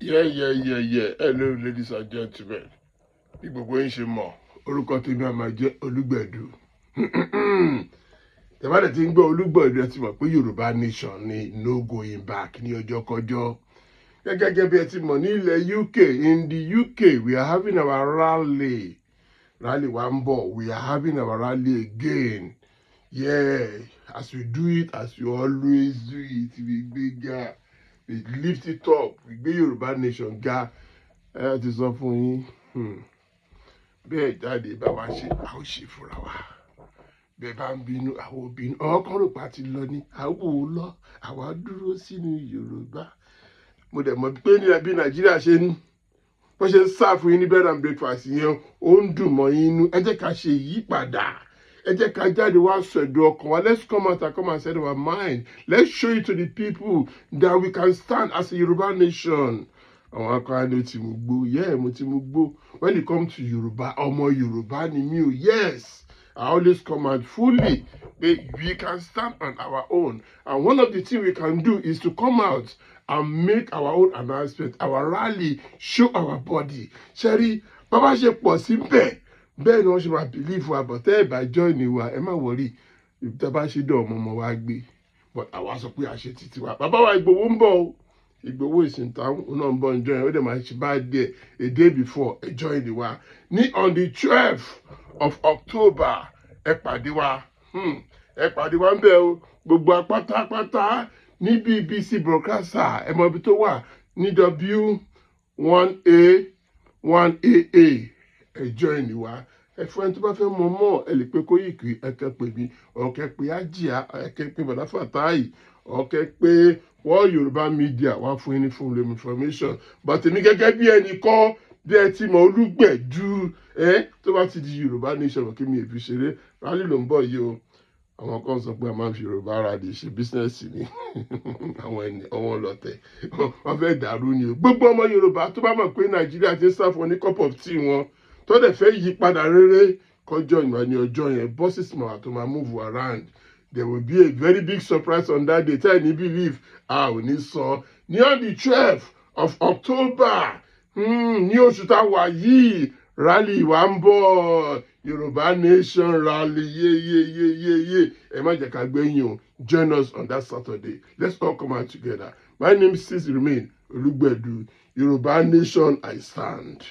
Yeah. Hello, ladies and gentlemen. Bí gbogbo yín ṣe mọ̀, orúkọ tèmi a máa jẹ́ Olúgbẹ̀dù. Tẹ́ bá dẹ̀ ti ń gbọ́ Olúgbẹ̀dù, ẹ ti mọ̀ pé Yorùbá nation ni no going back ní ọjọ́ kọjọ́. Gẹ́gẹ́ bí ẹ ti mọ̀ ní ilẹ̀ UK, in the UK, we are having our rally. Rally wa ń bọ̀, we are having our rally again. Yeah, as we do it, as we always do it, we gbéga. We lift it up. We gbé Yorùbá nation ga. Ẹ ti sọ fún yín. Bẹ́ẹ̀ jáde bá wa ṣe, a ó ṣe fúnra wa. Bẹ́ẹ̀ bá ń bínú, àwọn òbínú. Ọkọ̀rò pa ti lọ ní, àwọn ò lọ, àwa dúró sínú Yorùbá. Mo dẹ̀ mọ̀ pé ní ẹbí Nàìjíríà ṣe ń wọ́n ṣe ń sáàfù yín ní bread and breakfast yẹn, ó ń dùn mọ́ yín nú. Ẹ jẹ́ ká ṣe ìyípadà. Ẹ jẹ́ ká jáde wá sọ ẹ̀dùn ọkàn wa. Let's come out and come and set our mind. Let's show it to the people that we can stand as a Yoruba nation. Àwọn akọ́ra ni ti mú gbó. Yeah, mo ti mú gbó. When it comes to Yoruba, ọmọ Yoruba ni mí o. Yes, I always come out fully. We can stand on our own. And one of the things we can do is to come out and make our own announcement, our rally, show our body. Sherry, Baba ṣe pọ̀ sí bẹ́ẹ̀. Bẹ́ẹ̀ ni wọ́n ṣe máa believe wa, but ẹ bá join wa, ẹ má worry. Tẹ́ bá ṣe dán ọmọ wa gbé. But àwa sọ pé a ṣe títí wa. Bàbá wa Ìgbòho ń bọ̀ o. Ìgbòho ìsìntàn náà ń bọ̀ ń join. Ó dẹ̀ máa ṣe bá dé a day before ẹ join wa. Ní on the 12th of October, ẹ pàdé wa. Ẹ pàdé wa ń bẹ̀ o. Gbogbo apátápátá ní BBC broadcaster. Ẹ mọ ibi tó wà ní W1A 1AA. Ẹ join wa. Ẹ fún ẹni tó bá fẹ́ mọ̀ mọ́, ẹ lè pe Kóyìkì, ẹ kẹ́ pè mí, ọ̀kẹ́ pé Àjíà, ẹ kẹ́ pé Bọ̀dá Fàtáì, ọ̀kẹ́ pé World Yoruba Media wá fún yín ní full information. But èmi gẹ́gẹ́ bí ẹnìkan bí ẹ ti mọ̀ Olúgbẹ̀dù, tó bá ti di Yorùbá nation kí mi èfi ṣeré, rally ló ń bọ̀ yìí o. Àwọn kan sọ pé a máa ń fi Yorùbá rally ṣe business ni. Àwọn ọlọ́tẹ̀ wọ́n fẹ́ dàrú ni o. Gbogbo ọmọ Yorùbá tó bá mọ̀ pé Nàìjíríà ti ń sá fún ní cup of tea wọn, tó dẹ̀ fẹ́ yí padà rere kọjọ́ ìgbà ní ọjọ́ yẹn, bosses máa tó máa move around. There will be a very big surprise on that day. Tell me believe. Ò ní sọ. Ní on the 12th of October, ní oṣù tá a wà yìí, rally wa ń bọ̀. Yorùbá nation rally. Yeah. Ẹ má jẹ́ ká gbẹ̀yìn o. Join us on that Saturday. Let's all come out together. My name still remain Olúgbẹ̀dù. Yorùbá nation, I stand.